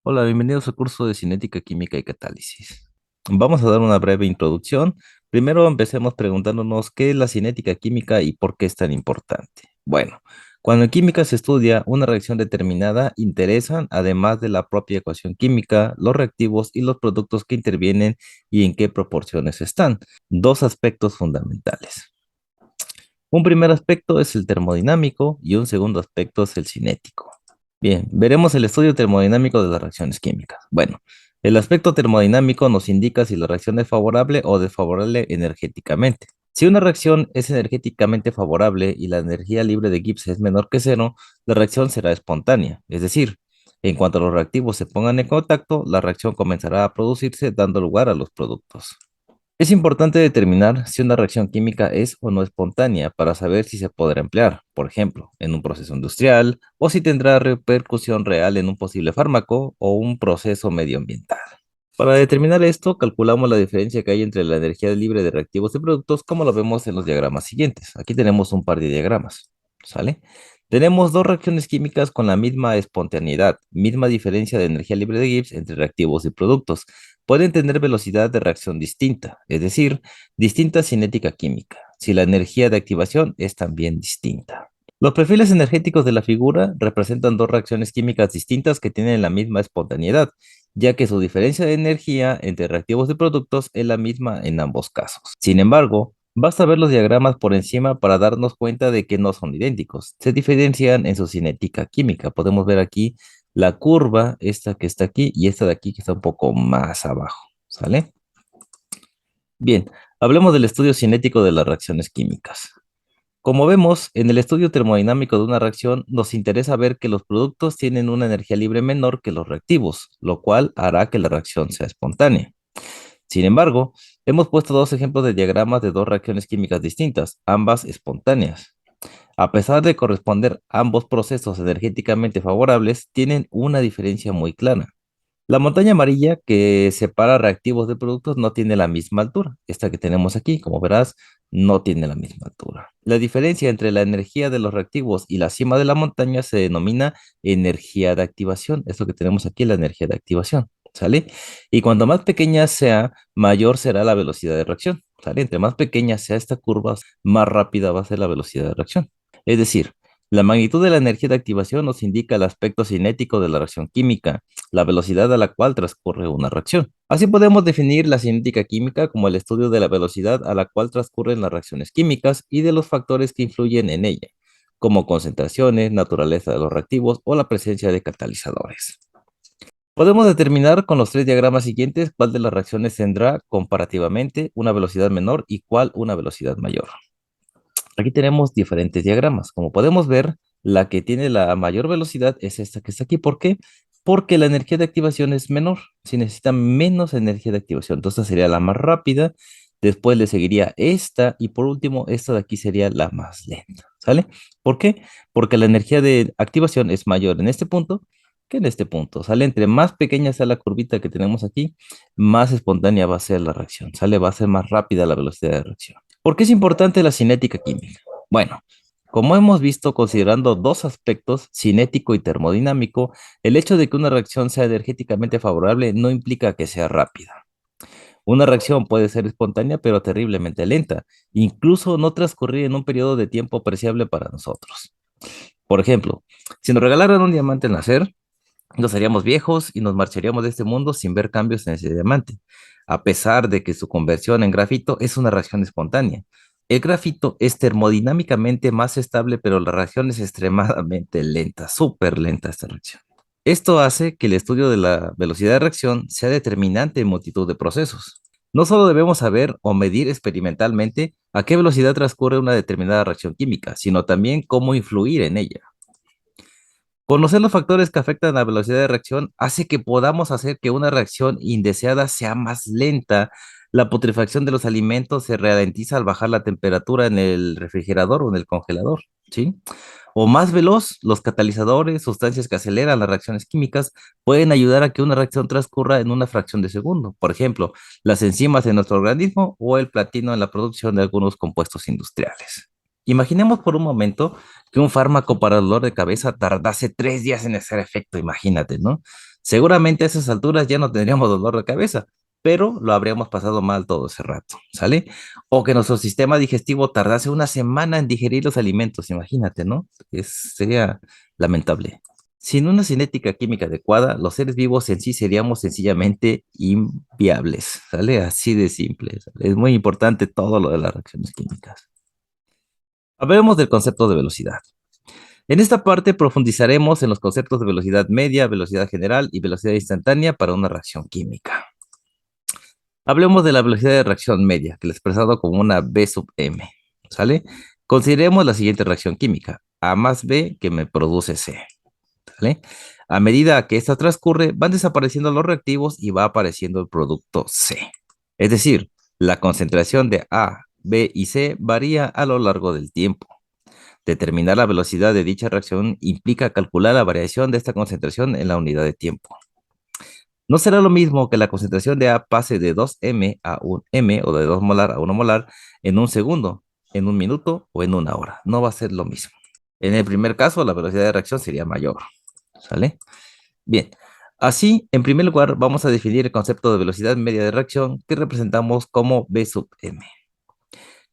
Hola, bienvenidos al curso de Cinética, Química y Catálisis. Vamos a dar una breve introducción. Primero empecemos preguntándonos qué es la cinética química y por qué es tan importante. Bueno, cuando en química se estudia una reacción determinada, interesan, además de la propia ecuación química, los reactivos y los productos que intervienen y en qué proporciones están. Dos aspectos fundamentales. Un primer aspecto es el termodinámico y un segundo aspecto es el cinético. Bien, veremos el estudio termodinámico de las reacciones químicas. Bueno, el aspecto termodinámico nos indica si la reacción es favorable o desfavorable energéticamente. Si una reacción es energéticamente favorable y la energía libre de Gibbs es menor que cero, la reacción será espontánea, es decir, en cuanto los reactivos se pongan en contacto, la reacción comenzará a producirse dando lugar a los productos. Es importante determinar si una reacción química es o no espontánea para saber si se podrá emplear, por ejemplo, en un proceso industrial o si tendrá repercusión real en un posible fármaco o un proceso medioambiental. Para determinar esto, calculamos la diferencia que hay entre la energía libre de reactivos y productos, como lo vemos en los diagramas siguientes. Aquí tenemos un par de diagramas, ¿sale? Tenemos dos reacciones químicas con la misma espontaneidad, misma diferencia de energía libre de Gibbs entre reactivos y productos. Pueden tener velocidad de reacción distinta, es decir, distinta cinética química, si la energía de activación es también distinta. Los perfiles energéticos de la figura representan dos reacciones químicas distintas que tienen la misma espontaneidad, ya que su diferencia de energía entre reactivos y productos es la misma en ambos casos. Sin embargo, basta ver los diagramas por encima para darnos cuenta de que no son idénticos. Se diferencian en su cinética química. Podemos ver aquí la curva, esta que está aquí y esta de aquí que está un poco más abajo. ¿Sale? Bien, hablemos del estudio cinético de las reacciones químicas. Como vemos, en el estudio termodinámico de una reacción nos interesa ver que los productos tienen una energía libre menor que los reactivos, lo cual hará que la reacción sea espontánea. Sin embargo, hemos puesto dos ejemplos de diagramas de dos reacciones químicas distintas, ambas espontáneas. A pesar de corresponder ambos procesos energéticamente favorables, tienen una diferencia muy clara. La montaña amarilla que separa reactivos de productos no tiene la misma altura. Esta que tenemos aquí, como verás, no tiene la misma altura. La diferencia entre la energía de los reactivos y la cima de la montaña se denomina energía de activación. Esto que tenemos aquí es la energía de activación, ¿sale? Y cuanto más pequeña sea, mayor será la velocidad de reacción, ¿sale? Entre más pequeña sea esta curva, más rápida va a ser la velocidad de reacción. Es decir, la magnitud de la energía de activación nos indica el aspecto cinético de la reacción química, la velocidad a la cual transcurre una reacción. Así podemos definir la cinética química como el estudio de la velocidad a la cual transcurren las reacciones químicas y de los factores que influyen en ella, como concentraciones, naturaleza de los reactivos o la presencia de catalizadores. Podemos determinar con los tres diagramas siguientes cuál de las reacciones tendrá comparativamente una velocidad menor y cuál una velocidad mayor. Aquí tenemos diferentes diagramas. Como podemos ver, la que tiene la mayor velocidad es esta que está aquí. ¿Por qué? Porque la energía de activación es menor. Si necesita menos energía de activación, entonces sería la más rápida. Después le seguiría esta y por último esta de aquí sería la más lenta. ¿Sale? ¿Por qué? Porque la energía de activación es mayor en este punto que en este punto. ¿Sale? Entre más pequeña sea la curvita que tenemos aquí, más espontánea va a ser la reacción. ¿Sale? Va a ser más rápida la velocidad de reacción. ¿Por qué es importante la cinética química? Bueno, como hemos visto, considerando dos aspectos, cinético y termodinámico, el hecho de que una reacción sea energéticamente favorable no implica que sea rápida. Una reacción puede ser espontánea, pero terriblemente lenta, incluso no transcurrir en un periodo de tiempo apreciable para nosotros. Por ejemplo, si nos regalaran un diamante al nacer, nos haríamos viejos y nos marcharíamos de este mundo sin ver cambios en ese diamante, a pesar de que su conversión en grafito es una reacción espontánea. El grafito es termodinámicamente más estable, pero la reacción es extremadamente lenta, súper lenta esta reacción. Esto hace que el estudio de la velocidad de reacción sea determinante en multitud de procesos. No solo debemos saber o medir experimentalmente a qué velocidad transcurre una determinada reacción química, sino también cómo influir en ella. Conocer los factores que afectan la velocidad de reacción hace que podamos hacer que una reacción indeseada sea más lenta. La putrefacción de los alimentos se ralentiza al bajar la temperatura en el refrigerador o en el congelador, ¿sí? o más veloz, los catalizadores, sustancias que aceleran las reacciones químicas, pueden ayudar a que una reacción transcurra en una fracción de segundo. Por ejemplo, las enzimas en nuestro organismo o el platino en la producción de algunos compuestos industriales. Imaginemos por un momento que un fármaco para dolor de cabeza tardase 3 días en hacer efecto, imagínate, ¿no? Seguramente a esas alturas ya no tendríamos dolor de cabeza, pero lo habríamos pasado mal todo ese rato, ¿sale? O que nuestro sistema digestivo tardase una semana en digerir los alimentos, imagínate, ¿no? Sería lamentable. Sin una cinética química adecuada, los seres vivos en sí seríamos sencillamente inviables, ¿sale? Así de simple. ¿Sale? Es muy importante todo lo de las reacciones químicas. Hablemos del concepto de velocidad. En esta parte profundizaremos en los conceptos de velocidad media, velocidad general y velocidad instantánea para una reacción química. Hablemos de la velocidad de reacción media, que la he expresado como una B sub m, ¿sale? Consideremos la siguiente reacción química, A más B que me produce C, ¿sale? A medida que esta transcurre, van desapareciendo los reactivos y va apareciendo el producto C. Es decir, la concentración de A, B y C varía a lo largo del tiempo. Determinar la velocidad de dicha reacción implica calcular la variación de esta concentración en la unidad de tiempo. No será lo mismo que la concentración de A pase de 2m a 1m o de 2 molar a 1 molar en un segundo, en un minuto o en una hora. No va a ser lo mismo. En el primer caso, la velocidad de reacción sería mayor. ¿Sale? Bien. Así, en primer lugar, vamos a definir el concepto de velocidad media de reacción que representamos como B sub m.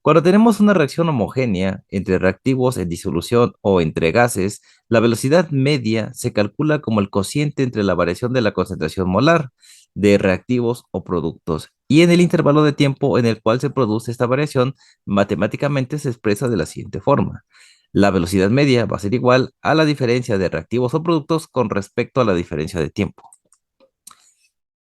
Cuando tenemos una reacción homogénea entre reactivos en disolución o entre gases, la velocidad media se calcula como el cociente entre la variación de la concentración molar de reactivos o productos y en el intervalo de tiempo en el cual se produce esta variación, matemáticamente se expresa de la siguiente forma. La velocidad media va a ser igual a la diferencia de reactivos o productos con respecto a la diferencia de tiempo.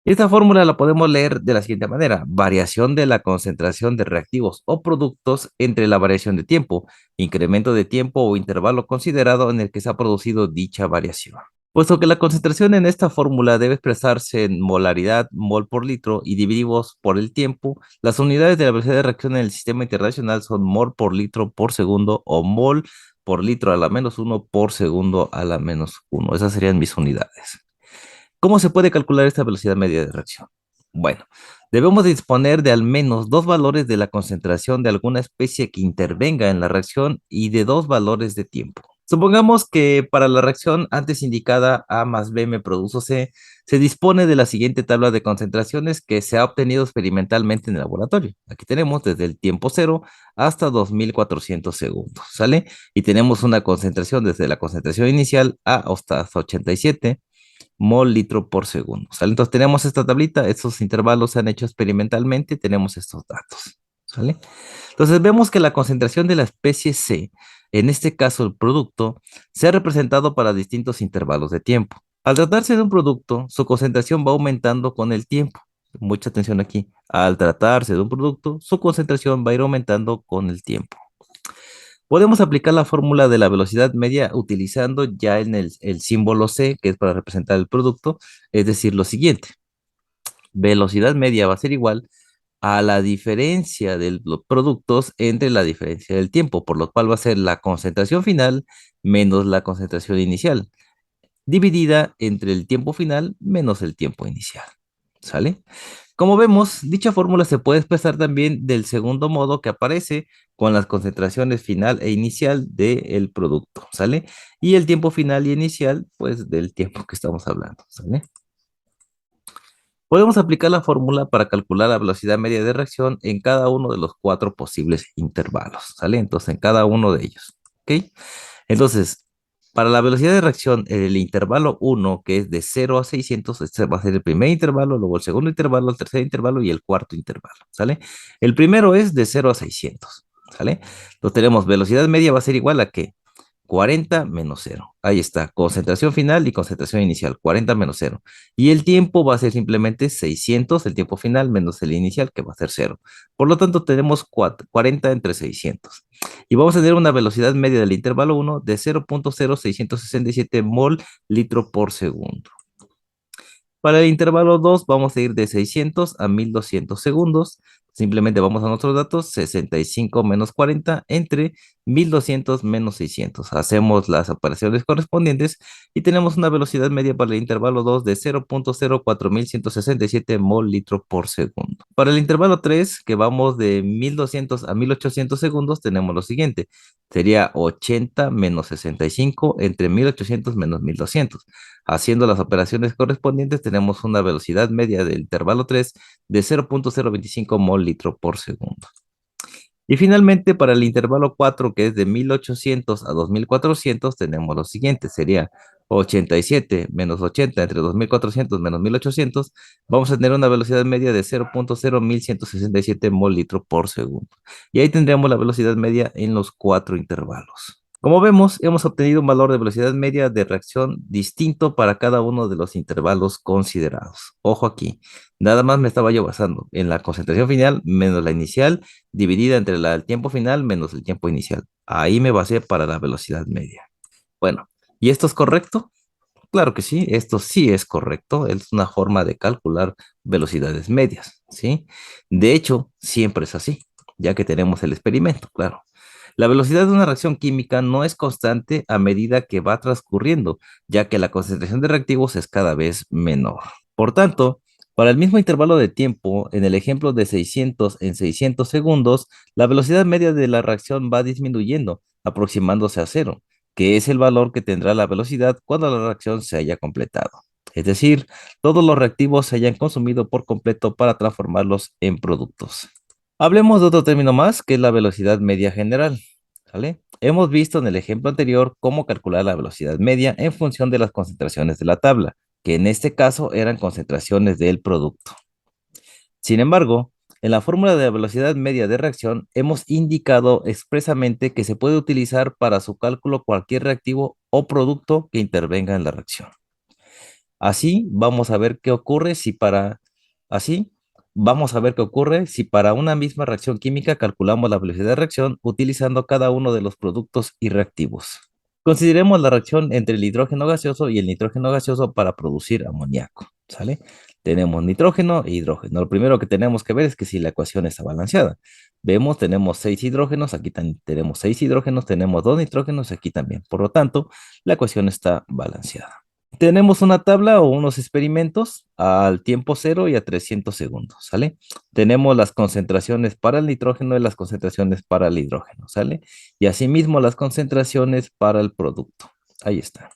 Esta fórmula la podemos leer de la siguiente manera. Variación de la concentración de reactivos o productos entre la variación de tiempo, incremento de tiempo o intervalo considerado en el que se ha producido dicha variación. Puesto que la concentración en esta fórmula debe expresarse en molaridad, mol por litro, y dividimos por el tiempo, las unidades de la velocidad de reacción en el sistema internacional son mol por litro por segundo o mol por litro a la menos 1 por segundo a la menos 1. Esas serían mis unidades. ¿Cómo se puede calcular esta velocidad media de reacción? Bueno, debemos disponer de al menos dos valores de la concentración de alguna especie que intervenga en la reacción y de dos valores de tiempo. Supongamos que para la reacción antes indicada A más B me produce C, se dispone de la siguiente tabla de concentraciones que se ha obtenido experimentalmente en el laboratorio. Aquí tenemos desde el tiempo 0 hasta 2400 segundos, ¿sale? Y tenemos una concentración desde la concentración inicial A hasta 87 mol litro por segundo. ¿Sale? Entonces tenemos esta tablita, estos intervalos se han hecho experimentalmente, tenemos estos datos. ¿Sale? Entonces vemos que la concentración de la especie C, en este caso el producto, se ha representado para distintos intervalos de tiempo. Al tratarse de un producto, su concentración va aumentando con el tiempo. Mucha atención aquí. Al tratarse de un producto, su concentración va a ir aumentando con el tiempo. Podemos aplicar la fórmula de la velocidad media utilizando ya en el símbolo C, que es para representar el producto, es decir, lo siguiente. Velocidad media va a ser igual a la diferencia de los productos entre la diferencia del tiempo, por lo cual va a ser la concentración final menos la concentración inicial, dividida entre el tiempo final menos el tiempo inicial. ¿Sale? Como vemos, dicha fórmula se puede expresar también del segundo modo que aparece con las concentraciones final e inicial del producto, ¿sale? Y el tiempo final y inicial, pues del tiempo que estamos hablando, ¿sale? Podemos aplicar la fórmula para calcular la velocidad media de reacción en cada uno de los cuatro posibles intervalos, ¿sale? Entonces, en cada uno de ellos, ¿ok? Entonces, para la velocidad de reacción en el intervalo 1, que es de 0 a 600, este va a ser el primer intervalo, luego el segundo intervalo, el tercer intervalo y el cuarto intervalo, ¿sale? El primero es de 0 a 600, ¿sale? Entonces tenemos velocidad media va a ser igual a ¿qué? 40 menos 0. Ahí está, concentración final y concentración inicial, 40 menos 0. Y el tiempo va a ser simplemente 600, el tiempo final menos el inicial, que va a ser 0. Por lo tanto, tenemos 40 entre 600. Y vamos a tener una velocidad media del intervalo 1 de 0.0667 mol litro por segundo. Para el intervalo 2 vamos a ir de 600 a 1200 segundos. Simplemente vamos a nuestros datos, 65 menos 40 entre 1200 menos 600. Hacemos las operaciones correspondientes y tenemos una velocidad media para el intervalo 2 de 0.04167 mol litro por segundo. Para el intervalo 3, que vamos de 1200 a 1800 segundos, tenemos lo siguiente. Sería 80 menos 65 entre 1800 menos 1200. Haciendo las operaciones correspondientes, tenemos una velocidad media del intervalo 3 de 0.025 mol litro por segundo. Y finalmente, para el intervalo 4, que es de 1800 a 2400, tenemos lo siguiente, sería 87 menos 80 entre 2400 menos 1800, vamos a tener una velocidad media de 0.0167 mol litro por segundo. Y ahí tendríamos la velocidad media en los cuatro intervalos. Como vemos, hemos obtenido un valor de velocidad media de reacción distinto para cada uno de los intervalos considerados. Ojo aquí, nada más me estaba yo basando en la concentración final menos la inicial dividida entre el tiempo final menos el tiempo inicial. Ahí me basé para la velocidad media. Bueno, ¿y esto es correcto? Claro que sí, esto sí es correcto. Es una forma de calcular velocidades medias, ¿sí? De hecho, siempre es así, ya que tenemos el experimento, claro. La velocidad de una reacción química no es constante a medida que va transcurriendo, ya que la concentración de reactivos es cada vez menor. Por tanto, para el mismo intervalo de tiempo, en el ejemplo de 600 en 600 segundos, la velocidad media de la reacción va disminuyendo, aproximándose a cero, que es el valor que tendrá la velocidad cuando la reacción se haya completado. Es decir, todos los reactivos se hayan consumido por completo para transformarlos en productos. Hablemos de otro término más, que es la velocidad media general. ¿Vale? Hemos visto en el ejemplo anterior cómo calcular la velocidad media en función de las concentraciones de la tabla, que en este caso eran concentraciones del producto. Sin embargo, en la fórmula de la velocidad media de reacción hemos indicado expresamente que se puede utilizar para su cálculo cualquier reactivo o producto que intervenga en la reacción. Así vamos a ver qué ocurre si para así vamos a ver qué ocurre si para una misma reacción química calculamos la velocidad de reacción utilizando cada uno de los productos y reactivos. Consideremos la reacción entre el hidrógeno gaseoso y el nitrógeno gaseoso para producir amoníaco, ¿sale? Tenemos nitrógeno e hidrógeno. Lo primero que tenemos que ver es que si la ecuación está balanceada. Vemos, tenemos 6 hidrógenos, aquí tenemos 6 hidrógenos, tenemos 2 nitrógenos, aquí también. Por lo tanto, la ecuación está balanceada. Tenemos una tabla o unos experimentos al tiempo cero y a 300 segundos, ¿sale? Tenemos las concentraciones para el nitrógeno y las concentraciones para el hidrógeno, ¿sale? Y asimismo las concentraciones para el producto. Ahí está.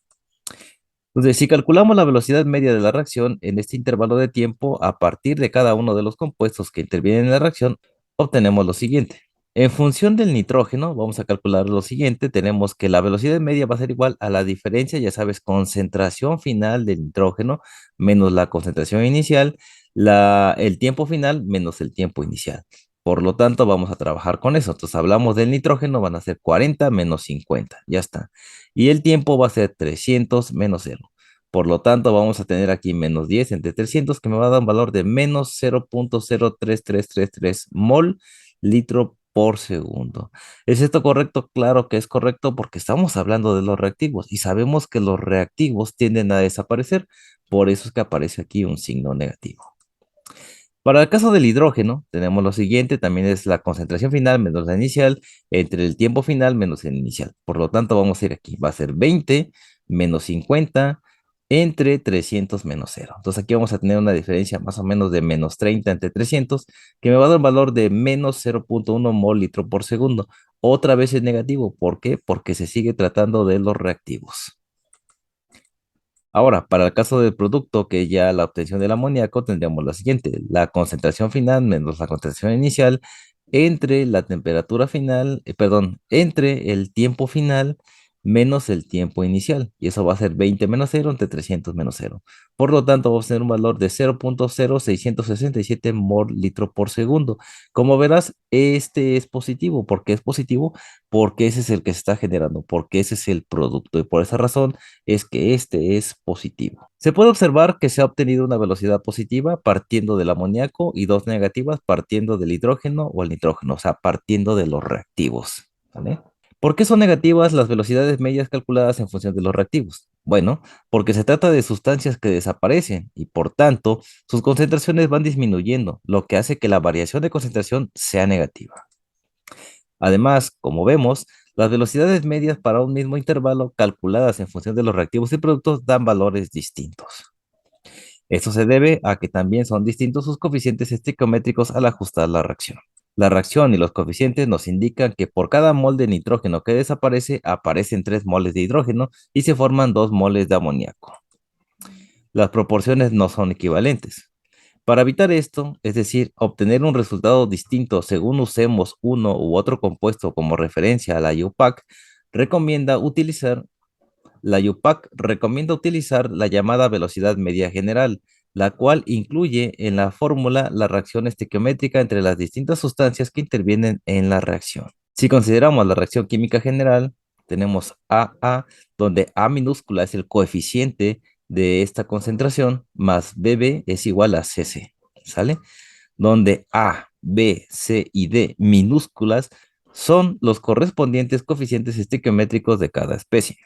Entonces, si calculamos la velocidad media de la reacción en este intervalo de tiempo a partir de cada uno de los compuestos que intervienen en la reacción, obtenemos lo siguiente. En función del nitrógeno, vamos a calcular lo siguiente. Tenemos que la velocidad media va a ser igual a la diferencia, ya sabes, concentración final del nitrógeno menos la concentración inicial, el tiempo final menos el tiempo inicial. Por lo tanto, vamos a trabajar con eso. Entonces, hablamos del nitrógeno, van a ser 40 menos 50. Ya está. Y el tiempo va a ser 300 menos cero. Por lo tanto, vamos a tener aquí menos 10 entre 300, que me va a dar un valor de menos 0.03333 mol litro por segundo. ¿Es esto correcto? Claro que es correcto porque estamos hablando de los reactivos y sabemos que los reactivos tienden a desaparecer. Por eso es que aparece aquí un signo negativo. Para el caso del hidrógeno, tenemos lo siguiente, también es la concentración final menos la inicial, entre el tiempo final menos el inicial. Por lo tanto, vamos a ir aquí, va a ser 20 menos 50 entre 300 menos cero. Entonces aquí vamos a tener una diferencia más o menos de menos 30 entre 300, que me va a dar un valor de menos 0.1 mol litro por segundo. Otra vez es negativo, ¿por qué? Porque se sigue tratando de los reactivos. Ahora, para el caso del producto, que ya la obtención del amoníaco, tendríamos la siguiente, la concentración final menos la concentración inicial entre la temperatura final, perdón, entre el tiempo final menos el tiempo inicial. Y eso va a ser 20 menos cero entre 300 menos cero. Por lo tanto, vamos a tener un valor de 0.0667 mol litro por segundo. Como verás, este es positivo. ¿Por qué es positivo? Porque ese es el que se está generando, porque ese es el producto. Y por esa razón es que este es positivo. Se puede observar que se ha obtenido una velocidad positiva partiendo del amoníaco y dos negativas partiendo del hidrógeno o el nitrógeno, o sea, partiendo de los reactivos, ¿vale? ¿Por qué son negativas las velocidades medias calculadas en función de los reactivos? Bueno, porque se trata de sustancias que desaparecen y por tanto sus concentraciones van disminuyendo, lo que hace que la variación de concentración sea negativa. Además, como vemos, las velocidades medias para un mismo intervalo calculadas en función de los reactivos y productos dan valores distintos. Esto se debe a que también son distintos sus coeficientes estequiométricos al ajustar la reacción. La reacción y los coeficientes nos indican que por cada mol de nitrógeno que desaparece, aparecen 3 moles de hidrógeno y se forman 2 moles de amoníaco. Las proporciones no son equivalentes. Para evitar esto, es decir, obtener un resultado distinto según usemos uno u otro compuesto como referencia a la IUPAC, la IUPAC recomienda utilizar la llamada velocidad media general, la cual incluye en la fórmula la reacción estequiométrica entre las distintas sustancias que intervienen en la reacción. Si consideramos la reacción química general, tenemos AA, donde A minúscula es el coeficiente de esta concentración, más BB es igual a CC, ¿sale? Donde A, B, C y D minúsculas son los correspondientes coeficientes estequiométricos de cada especie.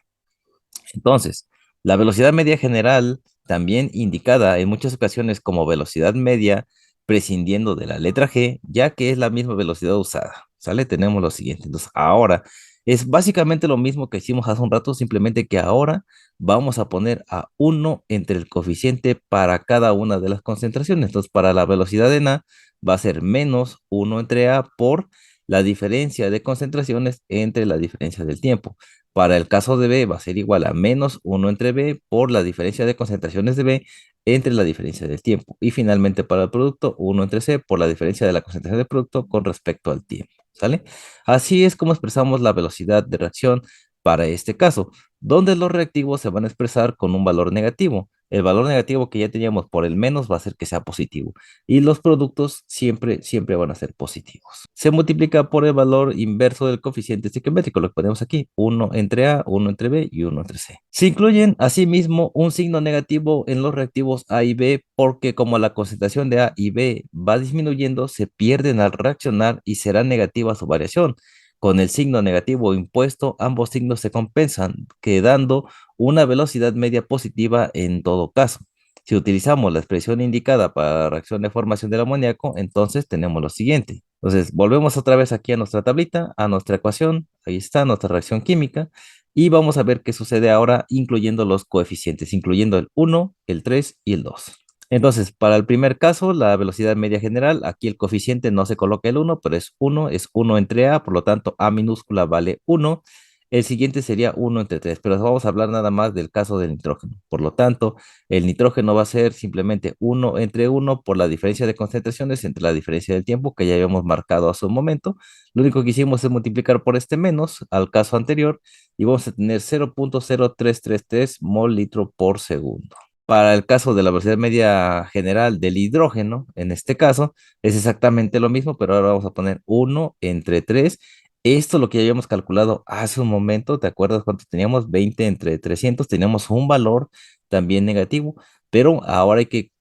Entonces, la velocidad media general, también indicada en muchas ocasiones como velocidad media, prescindiendo de la letra G, ya que es la misma velocidad usada. ¿Sale? Tenemos lo siguiente. Entonces, ahora es básicamente lo mismo que hicimos hace un rato, simplemente que ahora vamos a poner a 1 entre el coeficiente para cada una de las concentraciones. Entonces, para la velocidad en A va a ser menos 1 entre A por la diferencia de concentraciones entre la diferencia del tiempo. Para el caso de B va a ser igual a menos 1 entre B por la diferencia de concentraciones de B entre la diferencia del tiempo. Y finalmente para el producto, 1 entre C por la diferencia de la concentración del producto con respecto al tiempo. ¿Sale? Así es como expresamos la velocidad de reacción para este caso, donde los reactivos se van a expresar con un valor negativo. El valor negativo que ya teníamos por el menos va a ser que sea positivo y los productos siempre van a ser positivos. Se multiplica por el valor inverso del coeficiente estequiométrico, lo que ponemos aquí, 1 entre A, 1 entre B y 1 entre C. Se incluyen asimismo un signo negativo en los reactivos A y B porque como la concentración de A y B va disminuyendo, se pierden al reaccionar y será negativa su variación. Con el signo negativo impuesto, ambos signos se compensan, quedando una velocidad media positiva en todo caso. Si utilizamos la expresión indicada para la reacción de formación del amoníaco, entonces tenemos lo siguiente. Entonces, volvemos otra vez aquí a nuestra tablita, a nuestra ecuación. Ahí está nuestra reacción química. Y vamos a ver qué sucede ahora, incluyendo los coeficientes, incluyendo el 1, el 3 y el 2. Entonces, para el primer caso, la velocidad media general, aquí el coeficiente no se coloca el 1, pero es 1 entre A, por lo tanto A minúscula vale 1. El siguiente sería 1 entre 3, pero vamos a hablar nada más del caso del nitrógeno. Por lo tanto, el nitrógeno va a ser simplemente 1 entre 1 por la diferencia de concentraciones entre la diferencia del tiempo que ya habíamos marcado hace un momento. Lo único que hicimos es multiplicar por este menos al caso anterior y vamos a tener 0.0333 mol litro por segundo. Para el caso de la velocidad media general del hidrógeno, en este caso, es exactamente lo mismo, pero ahora vamos a poner 1 entre 3. Esto es lo que ya habíamos calculado hace un momento. ¿Te acuerdas cuánto teníamos? 20 entre 300. Teníamos un valor también negativo, pero ahora hay que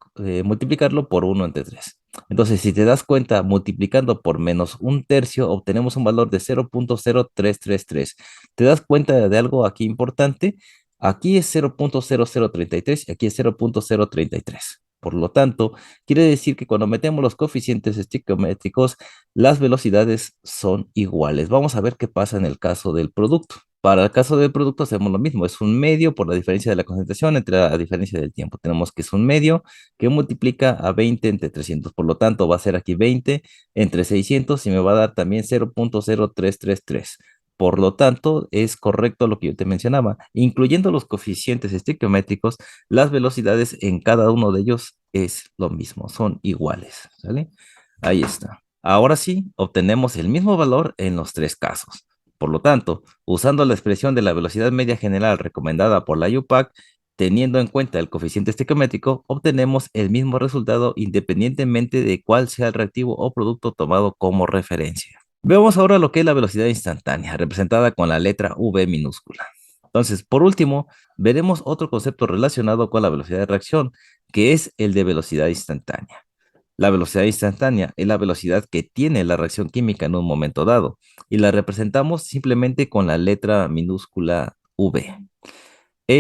multiplicarlo por 1 entre 3. Entonces, si te das cuenta, multiplicando por menos un tercio, obtenemos un valor de 0.0333. ¿Te das cuenta de algo aquí importante? Aquí es 0.0033 y aquí es 0.033. Por lo tanto, quiere decir que cuando metemos los coeficientes estequiométricos, las velocidades son iguales. Vamos a ver qué pasa en el caso del producto. Para el caso del producto hacemos lo mismo, es un medio por la diferencia de la concentración entre la diferencia del tiempo. Tenemos que es un medio que multiplica a 20 entre 300, por lo tanto va a ser aquí 20 entre 600 y me va a dar también 0.0333. Por lo tanto, es correcto lo que yo te mencionaba. Incluyendo los coeficientes estequiométricos, las velocidades en cada uno de ellos es lo mismo, son iguales, ¿sale? Ahí está. Ahora sí, obtenemos el mismo valor en los tres casos. Por lo tanto, usando la expresión de la velocidad media general recomendada por la IUPAC, teniendo en cuenta el coeficiente estequiométrico, obtenemos el mismo resultado independientemente de cuál sea el reactivo o producto tomado como referencia. Veamos ahora lo que es la velocidad instantánea, representada con la letra V minúscula. Entonces, por último, veremos otro concepto relacionado con la velocidad de reacción, que es el de velocidad instantánea. La velocidad instantánea es la velocidad que tiene la reacción química en un momento dado, y la representamos simplemente con la letra minúscula V.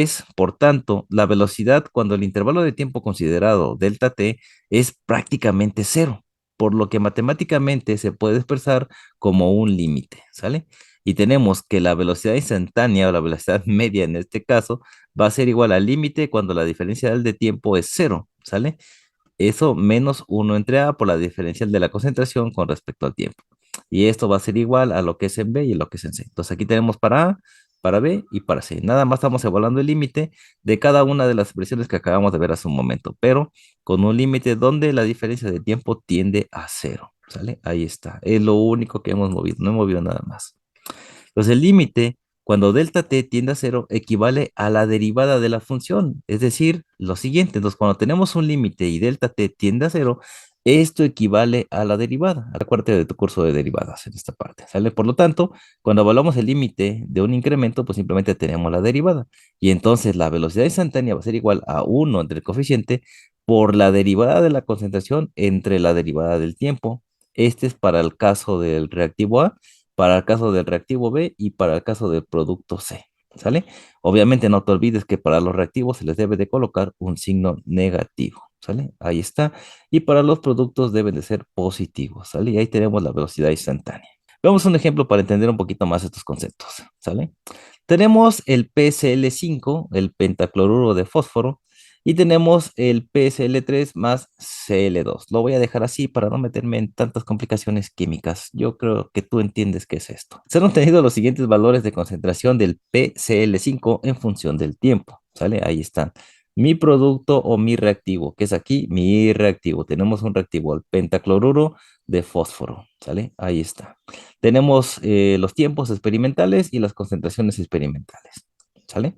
es, por tanto, la velocidad cuando el intervalo de tiempo considerado delta t es prácticamente cero, por lo que matemáticamente se puede expresar como un límite, ¿sale? Y tenemos que la velocidad instantánea o la velocidad media en este caso va a ser igual al límite cuando la diferencial de tiempo es cero, ¿sale? Eso menos uno entre A por la diferencial de la concentración con respecto al tiempo. Y esto va a ser igual a lo que es en B y lo que es en C. Entonces aquí tenemos para A, para B y para C. Nada más estamos evaluando el límite de cada una de las expresiones que acabamos de ver hace un momento, pero con un límite donde la diferencia de tiempo tiende a cero. ¿Sale? Ahí está. Es lo único que hemos movido. No hemos movido nada más. Entonces el límite, cuando delta t tiende a cero, equivale a la derivada de la función. Es decir, lo siguiente. Entonces, cuando tenemos un límite y delta t tiende a cero, esto equivale a la derivada. Acuérdate de tu curso de derivadas en esta parte, ¿sale? Por lo tanto, cuando evaluamos el límite de un incremento, pues simplemente tenemos la derivada. Y entonces la velocidad instantánea va a ser igual a uno entre el coeficiente por la derivada de la concentración entre la derivada del tiempo. Este es para el caso del reactivo A, para el caso del reactivo B y para el caso del producto C, ¿sale? Obviamente no te olvides que para los reactivos se les debe de colocar un signo negativo, ¿sale? Ahí está. Y para los productos deben de ser positivos, ¿sale? Y ahí tenemos la velocidad instantánea. Veamos un ejemplo para entender un poquito más estos conceptos, ¿sale? Tenemos el PCl5, el pentacloruro de fósforo, y tenemos el PSL3 más Cl2. Lo voy a dejar así para no meterme en tantas complicaciones químicas. Yo creo que tú entiendes qué es esto. Se han obtenido los siguientes valores de concentración del PCl5 en función del tiempo. ¿Sale? Ahí están. Mi producto o mi reactivo, que es aquí mi reactivo. Tenemos un reactivo, el pentacloruro de fósforo. ¿Sale? Ahí está. Tenemos los tiempos experimentales y las concentraciones experimentales. ¿Sale?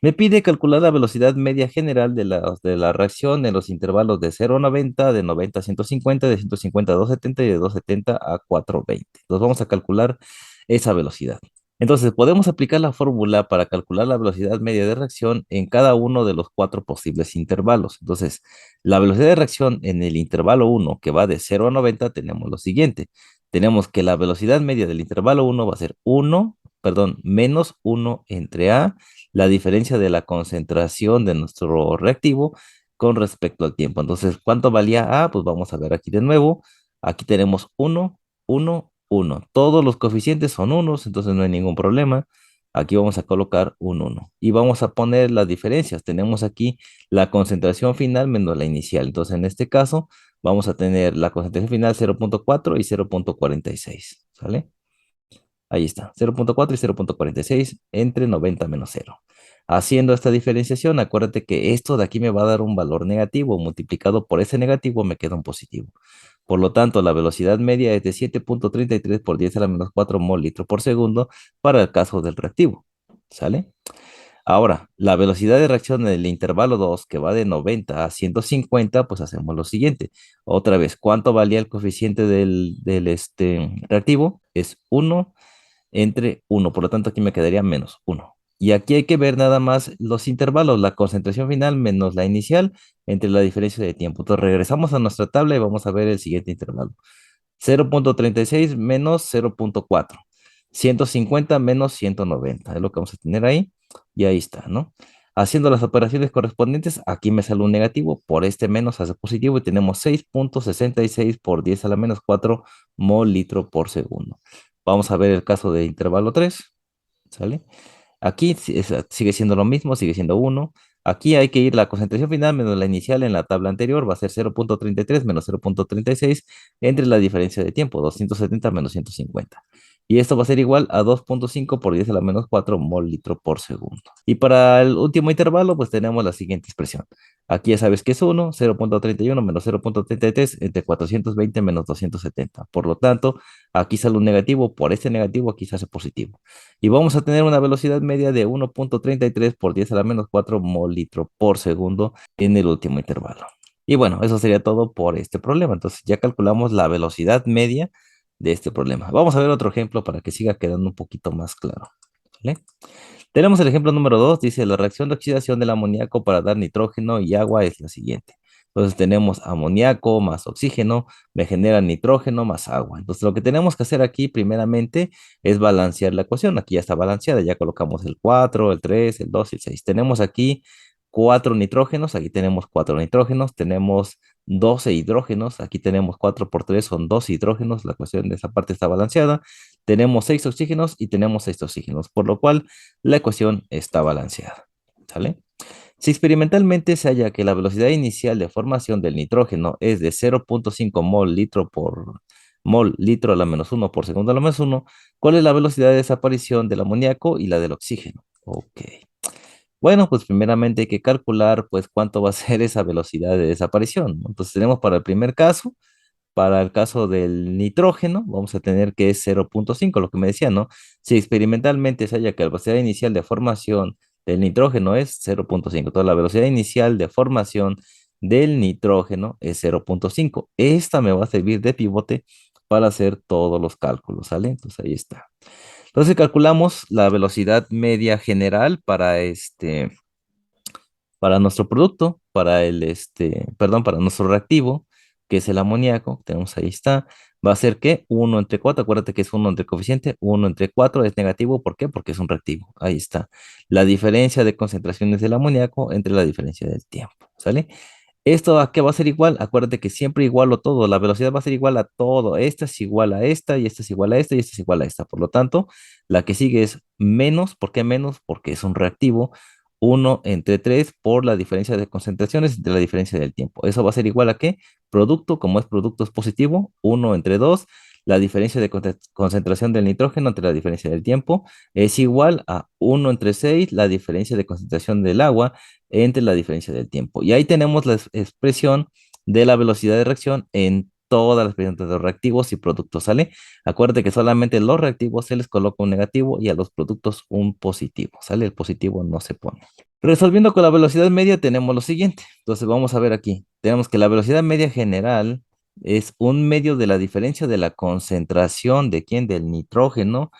Me pide calcular la velocidad media general de la reacción en los intervalos de 0 a 90, de 90 a 150, de 150 a 270 y de 270 a 420. Entonces vamos a calcular esa velocidad. Entonces podemos aplicar la fórmula para calcular la velocidad media de reacción en cada uno de los cuatro posibles intervalos. Entonces, la velocidad de reacción en el intervalo 1, que va de 0 a 90, tenemos lo siguiente. Tenemos que la velocidad media del intervalo 1 va a ser menos 1 entre A, la diferencia de la concentración de nuestro reactivo con respecto al tiempo. Entonces, ¿cuánto valía A? Pues vamos a ver aquí de nuevo. Aquí tenemos 1, 1, 1. Todos los coeficientes son unos, entonces no hay ningún problema. Aquí vamos a colocar un 1 y vamos a poner las diferencias. Tenemos aquí la concentración final menos la inicial. Entonces, en este caso, vamos a tener la concentración final 0.4 y 0.46. ¿Sale? Ahí está, 0.4 y 0.46 entre 90 menos 0. Haciendo esta diferenciación, acuérdate que esto de aquí me va a dar un valor negativo, multiplicado por ese negativo me queda un positivo. Por lo tanto, la velocidad media es de 7.33 por 10 a la menos 4 mol litro por segundo para el caso del reactivo. ¿Sale? Ahora, la velocidad de reacción en el intervalo 2, que va de 90 a 150, pues hacemos lo siguiente. Otra vez, ¿cuánto valía el coeficiente del reactivo? Es 1 entre 1, por lo tanto aquí me quedaría menos 1. Y aquí hay que ver nada más los intervalos, la concentración final menos la inicial entre la diferencia de tiempo. Entonces regresamos a nuestra tabla y vamos a ver el siguiente intervalo. 0.36 menos 0.4. 150 menos 190. Es lo que vamos a tener ahí. Y ahí está, ¿no? Haciendo las operaciones correspondientes, aquí me sale un negativo, por este menos hace positivo y tenemos 6.66 por 10 a la menos 4 mol litro por segundo. Vamos a ver el caso de intervalo 3, ¿sale? Aquí sigue siendo lo mismo, sigue siendo 1. Aquí hay que ir la concentración final menos la inicial en la tabla anterior, va a ser 0.33 menos 0.36 entre la diferencia de tiempo, 270 menos 150. Y esto va a ser igual a 2.5 por 10 a la menos 4 mol litro por segundo. Y para el último intervalo, pues tenemos la siguiente expresión. Aquí ya sabes que es 1, 0.31 menos 0.33 entre 420 menos 270. Por lo tanto, aquí sale un negativo, por este negativo aquí se hace positivo. Y vamos a tener una velocidad media de 1.33 por 10 a la menos 4 mol litro por segundo en el último intervalo. Y bueno, eso sería todo por este problema. Entonces ya calculamos la velocidad media de este problema. Vamos a ver otro ejemplo para que siga quedando un poquito más claro. ¿Vale? Tenemos el ejemplo número 2, dice la reacción de oxidación del amoníaco para dar nitrógeno y agua es la siguiente. Entonces tenemos amoníaco más oxígeno, me genera nitrógeno más agua. Entonces lo que tenemos que hacer aquí primeramente es balancear la ecuación. Aquí ya está balanceada, ya colocamos el 4, el 3, el 2 y el 6. Tenemos aquí 4 nitrógenos, aquí tenemos 4 nitrógenos, tenemos 12 hidrógenos, aquí tenemos 4 por 3 son 2 hidrógenos, la ecuación de esa parte está balanceada. Tenemos 6 oxígenos y tenemos 6 oxígenos, por lo cual la ecuación está balanceada. ¿Sale? Si experimentalmente se halla que la velocidad inicial de formación del nitrógeno es de 0.5 mol litro por mol litro a la menos 1 por segundo a la menos 1, ¿cuál es la velocidad de desaparición del amoníaco y la del oxígeno? Ok. Bueno, pues primeramente hay que calcular pues cuánto va a ser esa velocidad de desaparición, ¿no? Entonces tenemos para el primer caso, para el caso del nitrógeno, vamos a tener que es 0.5, lo que me decía, ¿no? Si experimentalmente se halla que la velocidad inicial de formación del nitrógeno es 0.5, entonces la velocidad inicial de formación del nitrógeno es 0.5. Esta me va a servir de pivote para hacer todos los cálculos, ¿sale? Entonces ahí está. Entonces calculamos la velocidad media general para nuestro producto, perdón, para nuestro reactivo, que es el amoníaco, tenemos ahí está, va a ser que 1 entre 4, acuérdate que es 1 entre coeficiente, 1 entre 4 es negativo, ¿por qué? Porque es un reactivo, ahí está. La diferencia de concentraciones del amoníaco entre la diferencia del tiempo, ¿sale? ¿Esto a qué va a ser igual? Acuérdate que siempre igualo todo, la velocidad va a ser igual a todo, esta es igual a esta, y esta es igual a esta, y esta es igual a esta. Por lo tanto, la que sigue es menos, ¿por qué menos? Porque es un reactivo, 1 entre 3 por la diferencia de concentraciones entre la diferencia del tiempo. Eso va a ser igual a qué? Producto, como es producto es positivo, 1 entre 2, la diferencia de concentración del nitrógeno entre la diferencia del tiempo es igual a 1 entre 6, la diferencia de concentración del agua entre la diferencia del tiempo. Y ahí tenemos la expresión de la velocidad de reacción en todas las expresiones de los reactivos y productos, ¿sale? Acuérdate que solamente los reactivos se les coloca un negativo y a los productos un positivo, ¿sale? El positivo no se pone. Resolviendo con la velocidad media tenemos lo siguiente. Entonces vamos a ver aquí. Tenemos que la velocidad media general es un medio de la diferencia de la concentración de quién, del nitrógeno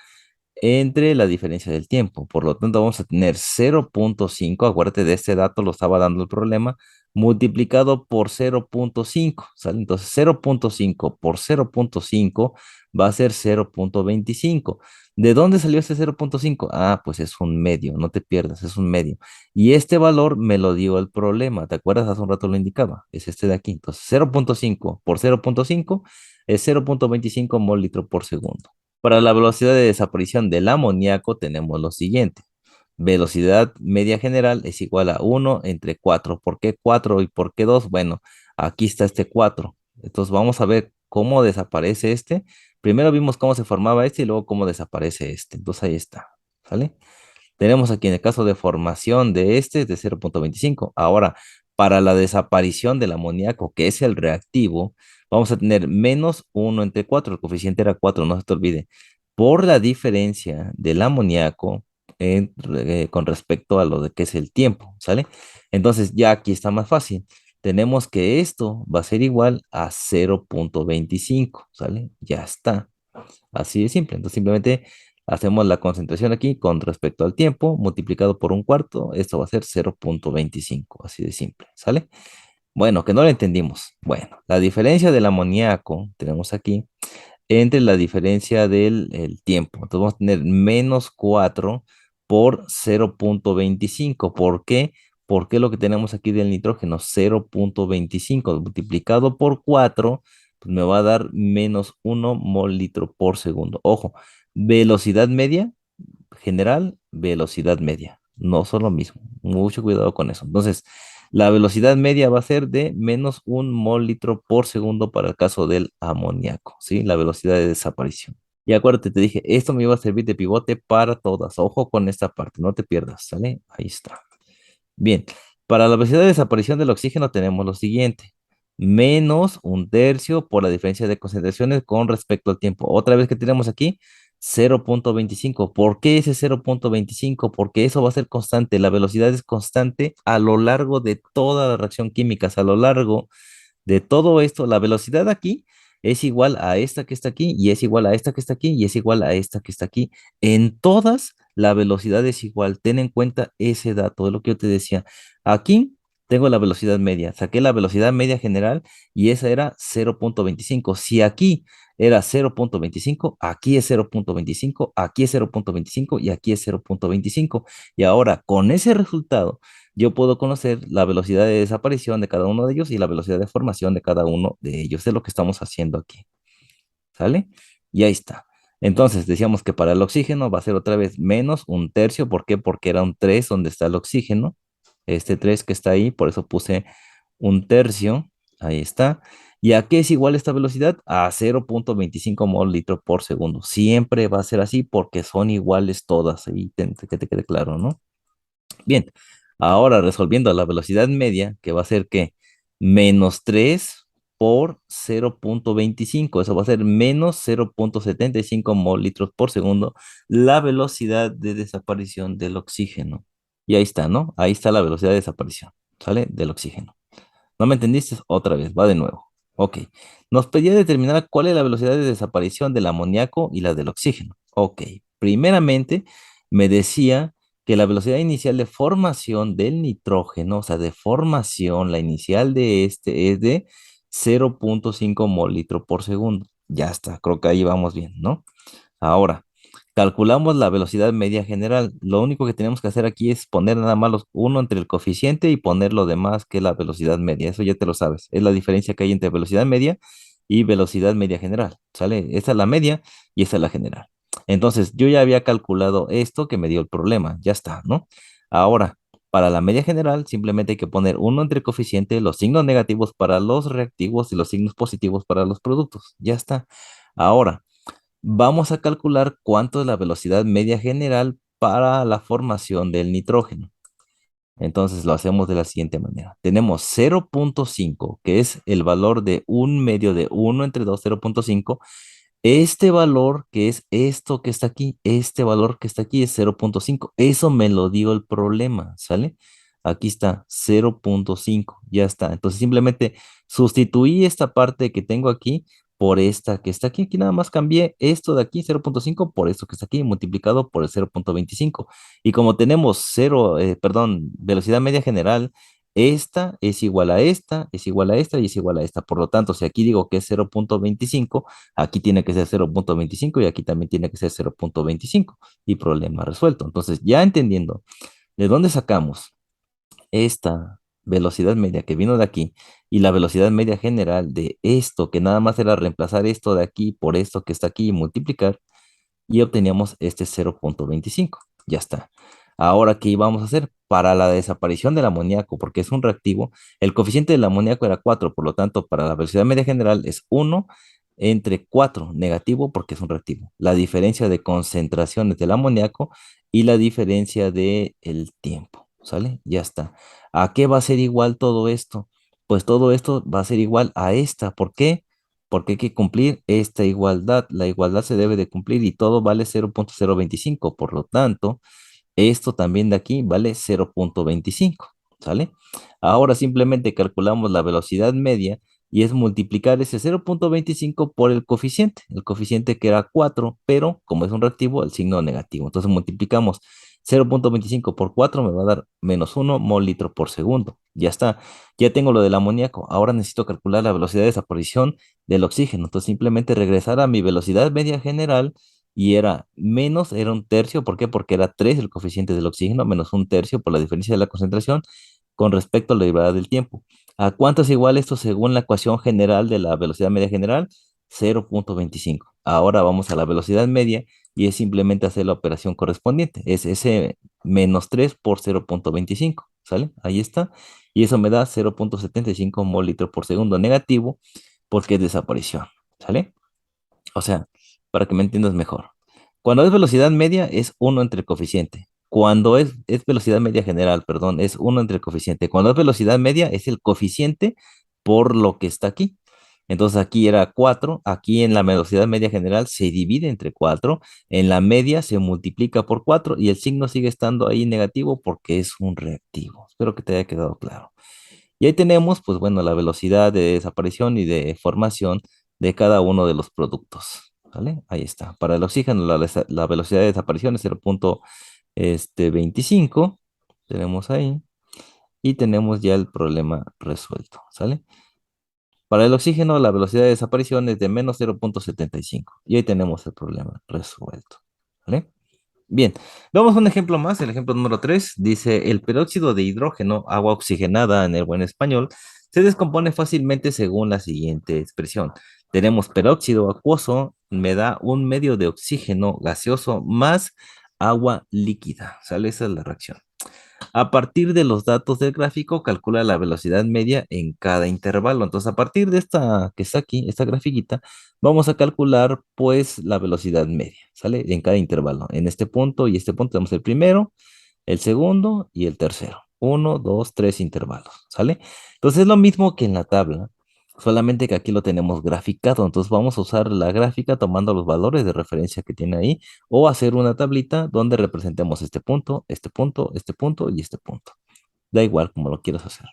entre la diferencia del tiempo. Por lo tanto, vamos a tener 0.5, acuérdate de este dato, lo estaba dando el problema, multiplicado por 0.5, ¿sale? Entonces, 0.5 por 0.5 va a ser 0.25. ¿De dónde salió ese 0.5? Ah, pues es un medio, no te pierdas, es un medio. Y este valor me lo dio el problema, ¿te acuerdas? Hace un rato lo indicaba, es este de aquí. Entonces, 0.5 por 0.5 es 0.25 mol litro por segundo. Para la velocidad de desaparición del amoníaco tenemos lo siguiente. Velocidad media general es igual a 1 entre 4. ¿Por qué 4 y por qué 2? Bueno, aquí está este 4. Entonces vamos a ver cómo desaparece este. Primero vimos cómo se formaba este y luego cómo desaparece este. Entonces ahí está. ¿Sale? Tenemos aquí en el caso de formación de este es de 0.25. Ahora, para la desaparición del amoníaco, que es el reactivo, vamos a tener menos 1 entre 4. El coeficiente era 4, no se te olvide. Por la diferencia del amoníaco con respecto a lo de que es el tiempo, ¿sale? Entonces ya aquí está más fácil. Tenemos que esto va a ser igual a 0.25, ¿sale? Ya está. Así de simple. Entonces simplemente hacemos la concentración aquí con respecto al tiempo multiplicado por un cuarto. Esto va a ser 0.25. Así de simple. ¿Sale? Bueno, que no lo entendimos. Bueno, la diferencia del amoníaco tenemos aquí entre la diferencia del el tiempo. Entonces vamos a tener menos 4 por 0.25. ¿Por qué? Porque lo que tenemos aquí del nitrógeno, 0.25 multiplicado por 4, pues me va a dar menos 1 mol litro por segundo. Ojo, velocidad media general, velocidad media. No son lo mismo. Mucho cuidado con eso. Entonces, la velocidad media va a ser de menos 1 mol litro por segundo para el caso del amoníaco, ¿sí? La velocidad de desaparición. Y acuérdate, te dije, esto me iba a servir de pivote para todas. Ojo con esta parte, no te pierdas, ¿sale? Ahí está. Bien, para la velocidad de desaparición del oxígeno tenemos lo siguiente. Menos un tercio por la diferencia de concentraciones con respecto al tiempo. Otra vez que tenemos aquí, 0.25. ¿Por qué ese 0.25? Porque eso va a ser constante. La velocidad es constante a lo largo de toda la reacción química. A lo largo de todo esto, la velocidad aquí es igual a esta que está aquí y es igual a esta que está aquí y es igual a esta que está aquí. En todas, la velocidad es igual. Ten en cuenta ese dato, es lo que yo te decía. Aquí Tengo la velocidad media, saqué la velocidad media general y esa era 0.25. Si aquí era 0.25, aquí es 0.25, aquí es 0.25 y aquí es 0.25. Y ahora, con ese resultado, yo puedo conocer la velocidad de desaparición de cada uno de ellos y la velocidad de formación de cada uno de ellos. Es lo que estamos haciendo aquí. ¿Sale? Y ahí está. Entonces, decíamos que para el oxígeno va a ser otra vez menos un tercio. ¿Por qué? Porque era un 3 donde está el oxígeno. Este 3 que está ahí, por eso puse un tercio. Ahí está. ¿Y a qué es igual esta velocidad? A 0.25 mol litro por segundo. Siempre va a ser así porque son iguales todas. Ahí que te quede claro, ¿no? Bien, ahora resolviendo la velocidad media, que va a ser que menos 3 por 0.25, eso va a ser menos 0.75 mol litros por segundo, la velocidad de desaparición del oxígeno. Y ahí está, ¿no? Ahí está la velocidad de desaparición, ¿sale? Del oxígeno. ¿No me entendiste? Otra vez, va de nuevo. Ok. Nos pedía determinar cuál es la velocidad de desaparición del amoníaco y la del oxígeno. Ok. Primeramente, me decía que la velocidad inicial de formación del nitrógeno, o sea, de formación, la inicial de este es de 0.5 mol litro por segundo. Ya está, creo que ahí vamos bien, ¿no? Ahora, calculamos la velocidad media general. Lo único que tenemos que hacer aquí es poner nada más los uno entre el coeficiente y poner lo demás que es la velocidad media. Eso ya te lo sabes. Es la diferencia que hay entre velocidad media y velocidad media general. ¿Sale? Esta es la media y esta es la general. Entonces, yo ya había calculado esto que me dio el problema. Ya está, ¿no? Ahora, para la media general, simplemente hay que poner uno entre el coeficiente, los signos negativos para los reactivos y los signos positivos para los productos. Ya está. Ahora, vamos a calcular cuánto es la velocidad media general para la formación del nitrógeno. Entonces lo hacemos de la siguiente manera. Tenemos 0.5, que es el valor de un medio de uno entre 2, 0.5. Este valor, que es esto que está aquí, este valor que está aquí es 0.5. Eso me lo dio el problema, ¿sale? Aquí está 0.5, ya está. Entonces simplemente sustituí esta parte que tengo aquí por esta que está aquí. Aquí nada más cambié esto de aquí, 0.5, por esto que está aquí, multiplicado por el 0.25. Y como tenemos perdón, velocidad media general, esta es igual a esta, es igual a esta y es igual a esta. Por lo tanto, si aquí digo que es 0.25, aquí tiene que ser 0.25 y aquí también tiene que ser 0.25 y problema resuelto. Entonces, ya entendiendo de dónde sacamos esta velocidad media que vino de aquí y la velocidad media general de esto, que nada más era reemplazar esto de aquí por esto que está aquí y multiplicar, y obteníamos este 0.25. Ya está. Ahora, ¿qué íbamos a hacer? Para la desaparición del amoníaco, porque es un reactivo, el coeficiente del amoníaco era 4, por lo tanto, para la velocidad media general es 1 entre 4, negativo porque es un reactivo. La diferencia de concentraciones del amoníaco y la diferencia de el tiempo, ¿sale? Ya está. ¿A qué va a ser igual todo esto? Pues todo esto va a ser igual a esta. ¿Por qué? Porque hay que cumplir esta igualdad. La igualdad se debe de cumplir y todo vale 0.025. Por lo tanto, esto también de aquí vale 0.25. ¿Sale? Ahora simplemente calculamos la velocidad media y es multiplicar ese 0.25 por el coeficiente que era 4, pero como es un reactivo, el signo negativo. Entonces multiplicamos 0.25 por 4 me va a dar menos 1 mol litro por segundo. Ya está, ya tengo lo del amoníaco. Ahora necesito calcular la velocidad de desaparición del oxígeno. Entonces simplemente regresar a mi velocidad media general y era menos, era un tercio. ¿Por qué? Porque era 3 el coeficiente del oxígeno, menos un tercio por la diferencia de la concentración con respecto a la derivada del tiempo. ¿A cuánto es igual esto según la ecuación general de la velocidad media general? 0.25. Ahora vamos a la velocidad media y es simplemente hacer la operación correspondiente. Es ese menos 3 por 0.25, ¿sale? Ahí está. Y eso me da 0.75 mol litro por segundo negativo porque es desaparición, ¿sale? O sea, para que me entiendas mejor. Cuando es velocidad media es uno entre el coeficiente. Cuando es velocidad media general, perdón, es uno entre el coeficiente. Cuando es velocidad media es el coeficiente por lo que está aquí. Entonces aquí era 4, aquí en la velocidad media general se divide entre 4, en la media se multiplica por 4 y el signo sigue estando ahí negativo porque es un reactivo. Espero que te haya quedado claro. Y ahí tenemos, pues bueno, la velocidad de desaparición y de formación de cada uno de los productos. ¿Vale? Ahí está. Para el oxígeno, la velocidad de desaparición es 0.25. Tenemos ahí. y tenemos ya el problema resuelto, ¿sale? Para el oxígeno, la velocidad de desaparición es de menos 0,75 y ahí tenemos el problema resuelto, ¿vale? Bien, vamos a un ejemplo más. El ejemplo número 3 dice, el peróxido de hidrógeno, agua oxigenada en el buen español, se descompone fácilmente según la siguiente expresión. Tenemos peróxido acuoso, me da un medio de oxígeno gaseoso más agua líquida. ¿Sale? Esa es la reacción. A partir de los datos del gráfico, calcula la velocidad media en cada intervalo. Entonces, a partir de esta que está aquí, esta grafiquita, vamos a calcular pues la velocidad media, ¿sale? En cada intervalo. En este punto y este punto tenemos el primero, el segundo y el tercero. Uno, dos, tres intervalos, ¿sale? Entonces es lo mismo que en la tabla, solamente que aquí lo tenemos graficado. Entonces vamos a usar la gráfica tomando los valores de referencia que tiene ahí o hacer una tablita donde representemos este punto, este punto, este punto y este punto. Da igual como lo quieras hacer.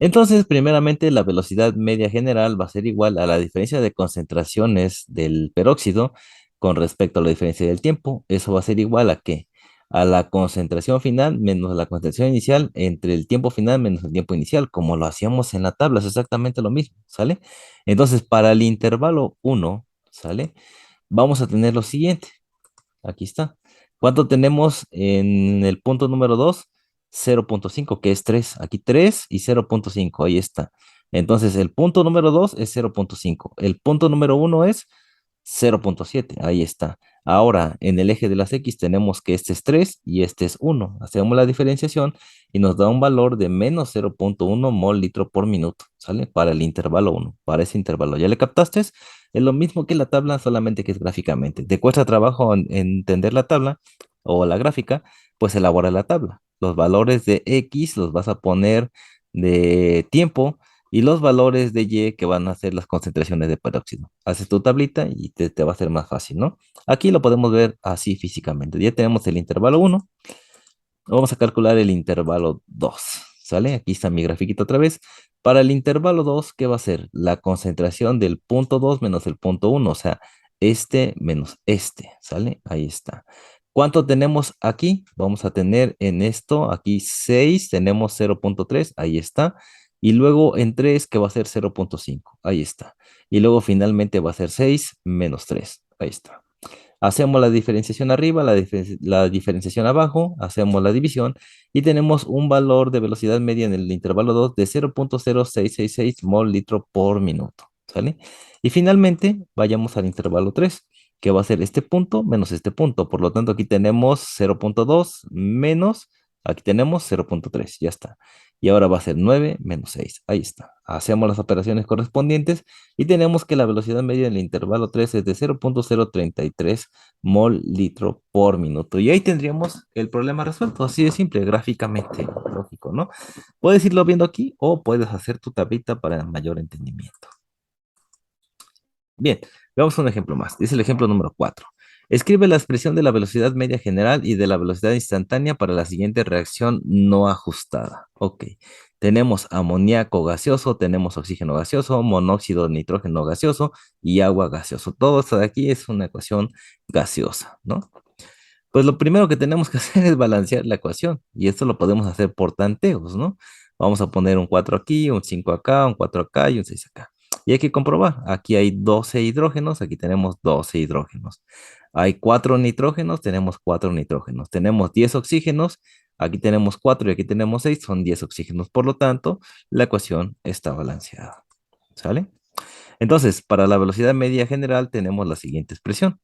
Entonces, primeramente, la velocidad media general va a ser igual a la diferencia de concentraciones del peróxido con respecto a la diferencia del tiempo. Eso va a ser igual a ¿qué? A la concentración final menos la concentración inicial entre el tiempo final menos el tiempo inicial, como lo hacíamos en la tabla, es exactamente lo mismo, ¿sale? Entonces, para el intervalo uno, ¿sale? Vamos a tener lo siguiente. Aquí está. ¿Cuánto tenemos en el punto número 2? 0,5, que es 3. Aquí 3 y 0,5. Ahí está. Entonces, el punto número 2 es 0,5. El punto número uno es 0,7. Ahí está. Ahora, en el eje de las X tenemos que este es 3 y este es 1. Hacemos la diferenciación y nos da un valor de menos 0,1 mol litro por minuto. ¿Sale? Para el intervalo uno. Para ese intervalo. ¿Ya le captaste? Es lo mismo que la tabla, solamente que es gráficamente. ¿Te cuesta trabajo entender la tabla o la gráfica? Pues elabora la tabla. Los valores de X los vas a poner de tiempo y los valores de Y que van a ser las concentraciones de peróxido. Haces tu tablita y te va a ser más fácil, ¿no? Aquí lo podemos ver así físicamente. Ya tenemos el intervalo uno. Vamos a calcular el intervalo 2, ¿sale? Aquí está mi grafiquito otra vez. Para el intervalo 2, ¿qué va a ser? La concentración del punto 2 menos el punto uno, o sea, este menos este, ¿sale? Ahí está. ¿Cuánto tenemos aquí? Vamos a tener en esto, aquí 6, tenemos 0,3, ahí está. Y luego en 3, que va a ser 0,5, ahí está. Y luego finalmente va a ser 6 menos 3, ahí está. Hacemos la diferenciación arriba, la diferenciación abajo, hacemos la división y tenemos un valor de velocidad media en el intervalo 2 de 0,0666 mol litro por minuto, ¿sale? Y finalmente vayamos al intervalo 3, que va a ser este punto menos este punto. Por lo tanto, aquí tenemos 0,2 menos, aquí tenemos 0,3, ya está. Y ahora va a ser 9 menos 6, ahí está. Hacemos las operaciones correspondientes y tenemos que la velocidad media en el intervalo 3 es de 0,033 mol litro por minuto. Y ahí tendríamos el problema resuelto, así de simple, gráficamente, lógico, ¿no? Puedes irlo viendo aquí o puedes hacer tu tablita para mayor entendimiento. Bien, veamos un ejemplo más. Dice el ejemplo número 4. Escribe la expresión de la velocidad media general y de la velocidad instantánea para la siguiente reacción no ajustada. Ok, tenemos amoníaco gaseoso, tenemos oxígeno gaseoso, monóxido de nitrógeno gaseoso y agua gaseoso. Todo esto de aquí es una ecuación gaseosa, ¿no? Pues lo primero que tenemos que hacer es balancear la ecuación y esto lo podemos hacer por tanteos, ¿no? Vamos a poner un 4 aquí, un 5 acá, un 4 acá y un 6 acá. Y hay que comprobar, aquí hay 12 hidrógenos, aquí tenemos 12 hidrógenos. Hay 4 nitrógenos, tenemos 4 nitrógenos. Tenemos 10 oxígenos, aquí tenemos 4 y aquí tenemos 6, son 10 oxígenos. Por lo tanto, la ecuación está balanceada. ¿Sale? Entonces, para la velocidad media general tenemos la siguiente expresión.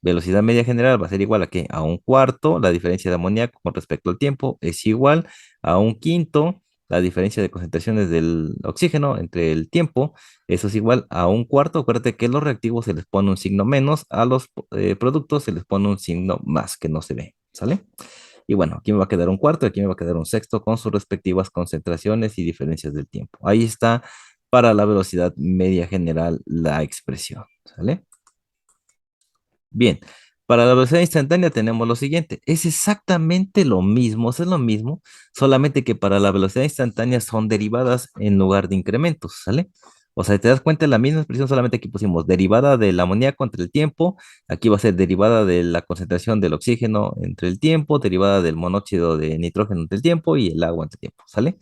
Velocidad media general va a ser igual a ¿qué? A un cuarto, la diferencia de amoníaco con respecto al tiempo es igual a un quinto, la diferencia de concentraciones del oxígeno entre el tiempo, eso es igual a un cuarto. Acuérdate que a los reactivos se les pone un signo menos, a los productos se les pone un signo más que no se ve, ¿sale? Y bueno, aquí me va a quedar un cuarto, aquí me va a quedar un sexto con sus respectivas concentraciones y diferencias del tiempo. Ahí está para la velocidad media general la expresión, ¿sale? Bien, para la velocidad instantánea tenemos lo siguiente, es exactamente lo mismo, es lo mismo, solamente que para la velocidad instantánea son derivadas en lugar de incrementos, ¿sale? O sea, te das cuenta de la misma expresión, solamente aquí pusimos derivada del amoníaco entre el tiempo, aquí va a ser derivada de la concentración del oxígeno entre el tiempo, derivada del monóxido de nitrógeno entre el tiempo y el agua entre el tiempo, ¿sale?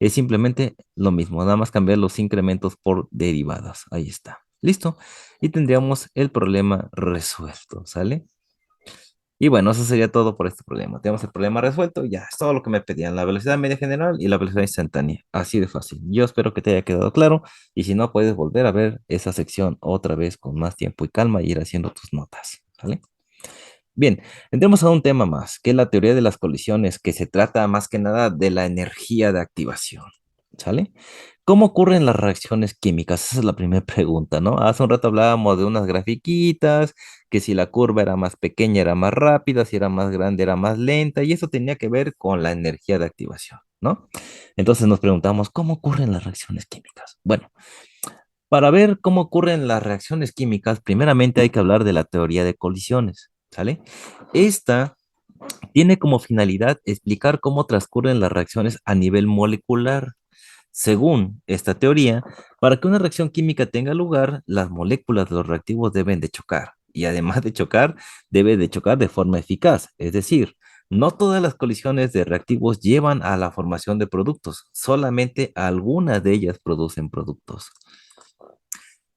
Es simplemente lo mismo, nada más cambiar los incrementos por derivadas. Ahí está. Listo. Y tendríamos el problema resuelto, ¿sale? Y bueno, eso sería todo por este problema. Tenemos el problema resuelto, ya es todo lo que me pedían, la velocidad media general y la velocidad instantánea. Así de fácil. Yo espero que te haya quedado claro y si no, puedes volver a ver esa sección otra vez con más tiempo y calma y ir haciendo tus notas, ¿vale? Bien, entremos a un tema más, que es la teoría de las colisiones, que se trata más que nada de la energía de activación, ¿sale? ¿Cómo ocurren las reacciones químicas? Esa es la primera pregunta, ¿no? Hace un rato hablábamos de unas grafiquitas, que si la curva era más pequeña era más rápida, si era más grande era más lenta, y eso tenía que ver con la energía de activación, ¿no? Entonces nos preguntamos, ¿cómo ocurren las reacciones químicas? Bueno, para ver cómo ocurren las reacciones químicas, primeramente hay que hablar de la teoría de colisiones, ¿sale? Esta tiene como finalidad explicar cómo transcurren las reacciones a nivel molecular. Según esta teoría, para que una reacción química tenga lugar, las moléculas de los reactivos deben de chocar. Y además de chocar, debe de chocar de forma eficaz. Es decir, no todas las colisiones de reactivos llevan a la formación de productos, solamente algunas de ellas producen productos.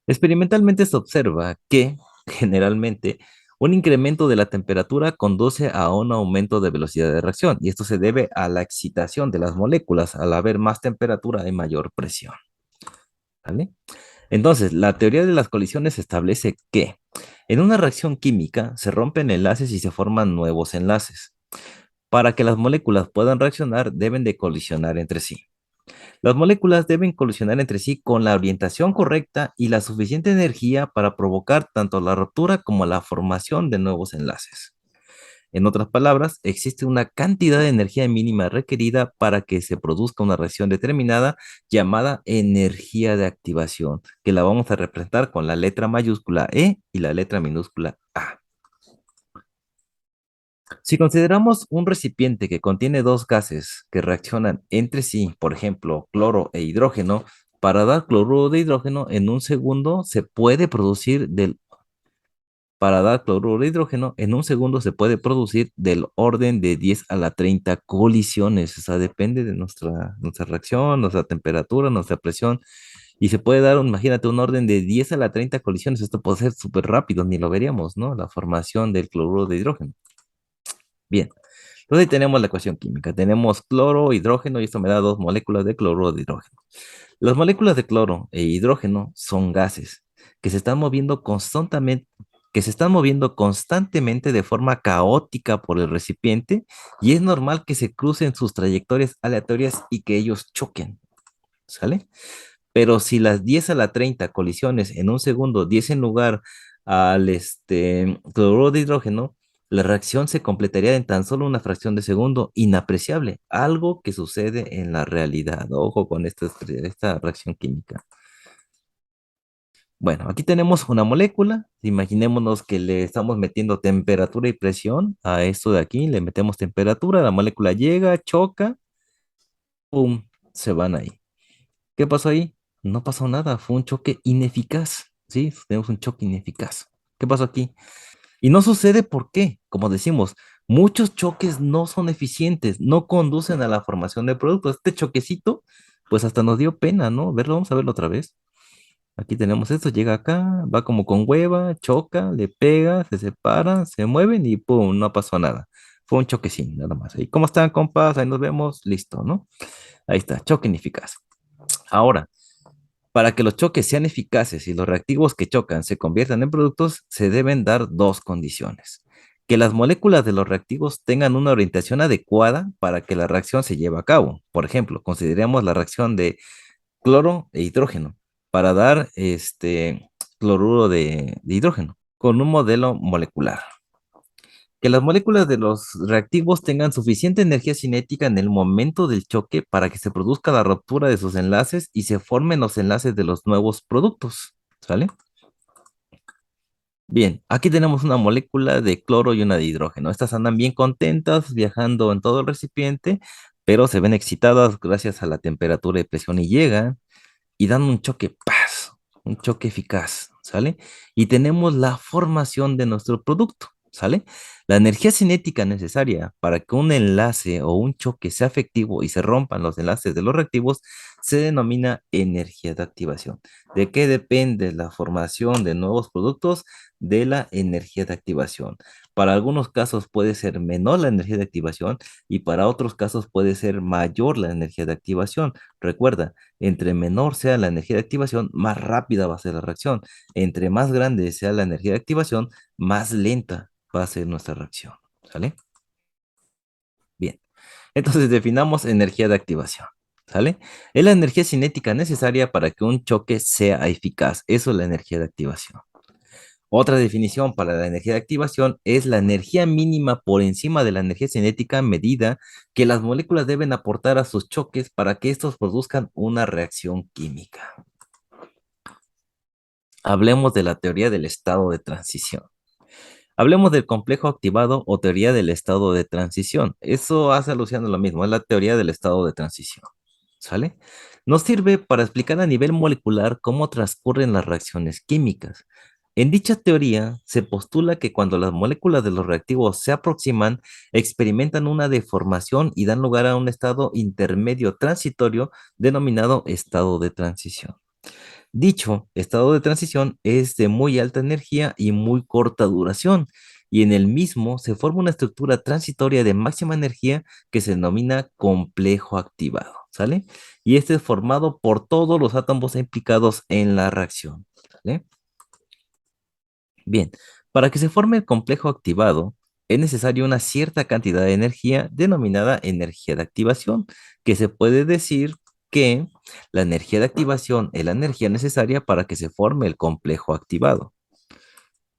Experimentalmente se observa que, generalmente, un incremento de la temperatura conduce a un aumento de velocidad de reacción, y esto se debe a la excitación de las moléculas. Al haber más temperatura hay mayor presión, ¿vale? Entonces, la teoría de las colisiones establece que en una reacción química se rompen enlaces y se forman nuevos enlaces. Para que las moléculas puedan reaccionar, deben de colisionar entre sí. Las moléculas deben colisionar entre sí con la orientación correcta y la suficiente energía para provocar tanto la ruptura como la formación de nuevos enlaces. En otras palabras, existe una cantidad de energía mínima requerida para que se produzca una reacción determinada llamada energía de activación, que la vamos a representar con la letra mayúscula E y la letra minúscula A. Si consideramos un recipiente que contiene dos gases que reaccionan entre sí, por ejemplo, cloro e hidrógeno, para dar cloruro de hidrógeno en un segundo se puede producir del para dar cloruro de hidrógeno en un segundo se puede producir del orden de 10 a la 30 colisiones. O sea, depende de nuestra reacción, nuestra temperatura, nuestra presión. Y se puede dar, imagínate, un orden de 10 a la 30 colisiones. Esto puede ser súper rápido, ni lo veríamos, ¿no? La formación del cloruro de hidrógeno. Bien. Entonces ahí tenemos la ecuación química. Tenemos cloro, hidrógeno, y esto me da dos moléculas de cloruro de hidrógeno. Las moléculas de cloro e hidrógeno son gases que se están moviendo constantemente de forma caótica por el recipiente, y es normal que se crucen sus trayectorias aleatorias y que ellos choquen, ¿sale? Pero si las 10 a la 30 colisiones en un segundo diesen lugar al cloruro de hidrógeno, la reacción se completaría en tan solo una fracción de segundo, inapreciable, algo que sucede en la realidad. Ojo con esta reacción química. Bueno, aquí tenemos una molécula. Imaginémonos que le estamos metiendo temperatura y presión a esto de aquí. Le metemos temperatura, la molécula llega, choca, ¡pum! Se van ahí. ¿Qué pasó ahí? No pasó nada, fue un choque ineficaz, ¿sí? Tenemos un choque ineficaz. ¿Qué pasó aquí? Y no sucede por qué, como decimos, muchos choques no son eficientes, no conducen a la formación de productos. Este choquecito, pues hasta nos dio pena, ¿no? Verlo, vamos a verlo otra vez. Aquí tenemos esto, llega acá, va como con hueva, choca, le pega, se separa, se mueven y ¡pum! No pasó nada. Fue un choquecín, nada más. ¿Y cómo están, compas? Ahí nos vemos, listo, ¿no? Ahí está, choque ineficaz. Ahora, para que los choques sean eficaces y los reactivos que chocan se conviertan en productos, se deben dar dos condiciones. Que las moléculas de los reactivos tengan una orientación adecuada para que la reacción se lleve a cabo. Por ejemplo, consideremos la reacción de cloro e hidrógeno para dar cloruro de hidrógeno con un modelo molecular. Que las moléculas de los reactivos tengan suficiente energía cinética en el momento del choque para que se produzca la ruptura de sus enlaces y se formen los enlaces de los nuevos productos. ¿Sale? Bien, aquí tenemos una molécula de cloro y una de hidrógeno. Estas andan bien contentas viajando en todo el recipiente, pero se ven excitadas gracias a la temperatura y presión y llegan y dan un choque, ¡paz! un choque eficaz, ¿sale? Y tenemos la formación de nuestro producto, ¿sale? La energía cinética necesaria para que un enlace o un choque sea efectivo y se rompan los enlaces de los reactivos se denomina energía de activación. ¿De qué depende la formación de nuevos productos? De la energía de activación. Para algunos casos puede ser menor la energía de activación y para otros casos puede ser mayor la energía de activación. Recuerda, entre menor sea la energía de activación, más rápida va a ser la reacción. Entre más grande sea la energía de activación, más lenta va a ser nuestra reacción. ¿Sale? Bien. Entonces definamos energía de activación. ¿Sale? Es la energía cinética necesaria para que un choque sea eficaz. Eso es la energía de activación. Otra definición para la energía de activación es la energía mínima por encima de la energía cinética medida que las moléculas deben aportar a sus choques para que estos produzcan una reacción química. Hablemos de la teoría del estado de transición. Hablemos del complejo activado o teoría del estado de transición. Eso hace alusión a lo mismo, es la teoría del estado de transición. ¿Sale? Nos sirve para explicar a nivel molecular cómo transcurren las reacciones químicas. En dicha teoría se postula que cuando las moléculas de los reactivos se aproximan, experimentan una deformación y dan lugar a un estado intermedio transitorio denominado estado de transición. Dicho estado de transición es de muy alta energía y muy corta duración, y en el mismo se forma una estructura transitoria de máxima energía que se denomina complejo activado, ¿sale? Y este es formado por todos los átomos implicados en la reacción, ¿sale? Bien, para que se forme el complejo activado, es necesaria una cierta cantidad de energía denominada energía de activación, que se puede decir que la energía de activación es la energía necesaria para que se forme el complejo activado.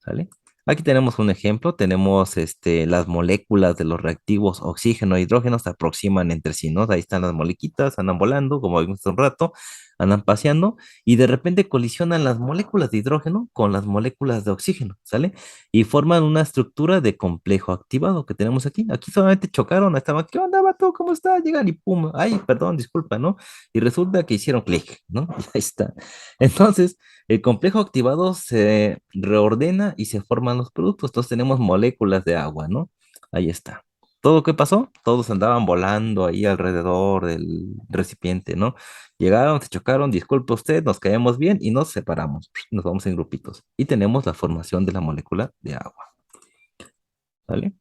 ¿Sale? Aquí tenemos un ejemplo, tenemos las moléculas de los reactivos oxígeno e hidrógeno se aproximan entre sí, ¿no? Ahí están las molequitas, andan volando, como vimos hace un rato, andan paseando y de repente colisionan las moléculas de hidrógeno con las moléculas de oxígeno, ¿sale? Y forman una estructura de complejo activado que tenemos aquí. Aquí solamente chocaron, estaban, ¿qué onda, vato? ¿Cómo está? Llegan y pum, ay, perdón, disculpa, ¿no? Y resulta que hicieron clic, ¿no? Y ahí está. Entonces, el complejo activado se reordena y se forman los productos. Entonces tenemos moléculas de agua, ¿no? Ahí está. ¿Todo qué pasó? Todos andaban volando ahí alrededor del recipiente, ¿no? Llegaron, se chocaron, disculpe usted, nos caemos bien y nos separamos. Nos vamos en grupitos. Y tenemos la formación de la molécula de agua, ¿vale?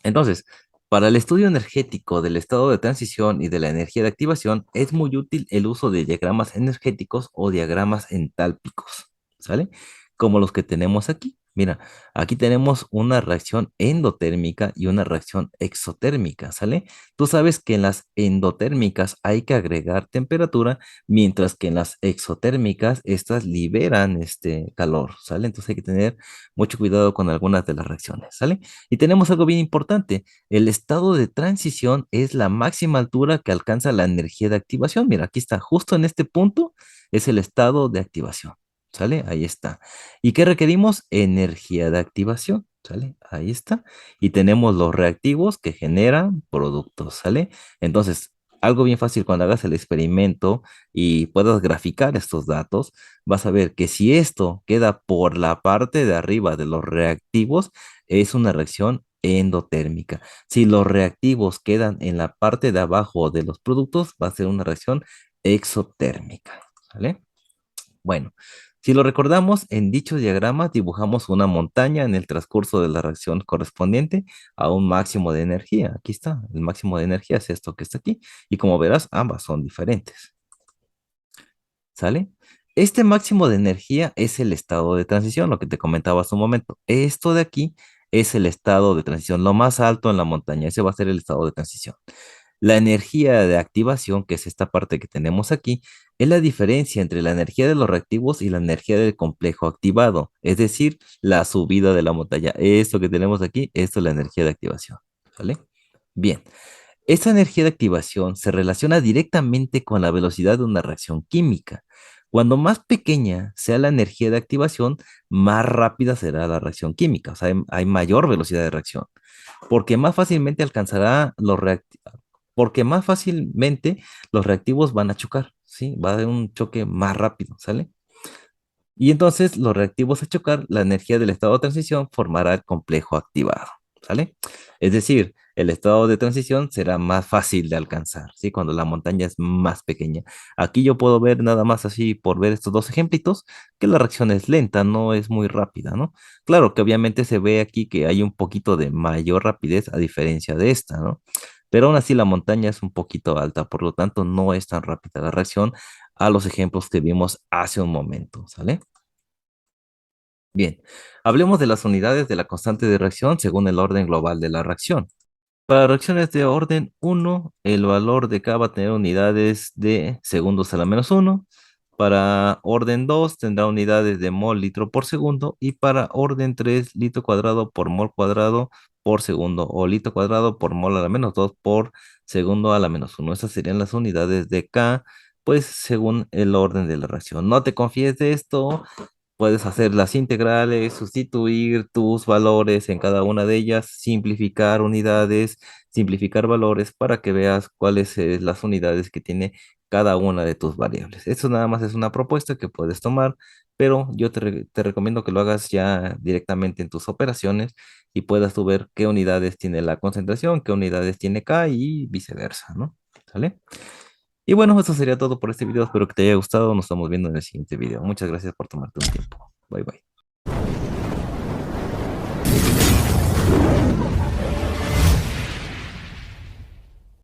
Entonces, para el estudio energético del estado de transición y de la energía de activación, es muy útil el uso de diagramas energéticos o diagramas entálpicos, ¿sale? Como los que tenemos aquí. Mira, aquí tenemos una reacción endotérmica y una reacción exotérmica, ¿sale? Tú sabes que en las endotérmicas hay que agregar temperatura, mientras que en las exotérmicas estas liberan este calor, ¿sale? Entonces hay que tener mucho cuidado con algunas de las reacciones, ¿sale? Y tenemos algo bien importante. El estado de transición es la máxima altura que alcanza la energía de activación. Mira, aquí está, justo en este punto es el estado de activación. ¿Sale? Ahí está. ¿Y qué requerimos? Energía de activación. ¿Sale? Ahí está. Y tenemos los reactivos que generan productos. ¿Sale? Entonces, algo bien fácil cuando hagas el experimento y puedas graficar estos datos, vas a ver que si esto queda por la parte de arriba de los reactivos, es una reacción endotérmica. Si los reactivos quedan en la parte de abajo de los productos, va a ser una reacción exotérmica. ¿Vale? Bueno, si lo recordamos, en dicho diagrama dibujamos una montaña en el transcurso de la reacción correspondiente a un máximo de energía. Aquí está, el máximo de energía es esto que está aquí. Y como verás, ambas son diferentes. ¿Sale? Este máximo de energía es el estado de transición, lo que te comentaba hace un momento. Esto de aquí es el estado de transición, lo más alto en la montaña. Ese va a ser el estado de transición. La energía de activación, que es esta parte que tenemos aquí, es la diferencia entre la energía de los reactivos y la energía del complejo activado, es decir, la subida de la montaña. Esto que tenemos aquí, esto es la energía de activación. ¿Vale? Bien. Esta energía de activación se relaciona directamente con la velocidad de una reacción química. Cuando más pequeña sea la energía de activación, más rápida será la reacción química, o sea, hay mayor velocidad de reacción, porque más fácilmente alcanzará porque más fácilmente los reactivos van a chocar, ¿sí? Va a haber un choque más rápido, ¿sale? Y entonces los reactivos a chocar, la energía del estado de transición formará el complejo activado, ¿sale? Es decir, el estado de transición será más fácil de alcanzar, ¿sí? Cuando la montaña es más pequeña. Aquí yo puedo ver nada más así por ver estos dos ejemplitos, que la reacción es lenta, no es muy rápida, ¿no? Claro que obviamente se ve aquí que hay un poquito de mayor rapidez a diferencia de esta, ¿no? Pero aún así la montaña es un poquito alta, por lo tanto no es tan rápida la reacción a los ejemplos que vimos hace un momento, ¿sale? Bien, hablemos de las unidades de la constante de reacción según el orden global de la reacción. Para reacciones de orden uno, el valor de K va a tener unidades de segundos a la menos uno. Para orden 2 tendrá unidades de mol litro por segundo. Y para orden 3 litro cuadrado por mol cuadrado por segundo. O litro cuadrado por mol a la menos 2 por segundo a la menos uno. Estas serían las unidades de K, pues según el orden de la reacción. No te confíes de esto. Puedes hacer las integrales, sustituir tus valores en cada una de ellas, simplificar unidades, simplificar valores para que veas cuáles son las unidades que tiene cada una de tus variables. Eso nada más es una propuesta que puedes tomar, pero yo te recomiendo que lo hagas ya directamente en tus operaciones y puedas tú ver qué unidades tiene la concentración, qué unidades tiene K y viceversa, ¿no? ¿Sale? Y bueno, eso sería todo por este video. Espero que te haya gustado. Nos estamos viendo en el siguiente video. Muchas gracias por tomarte un tiempo. Bye bye.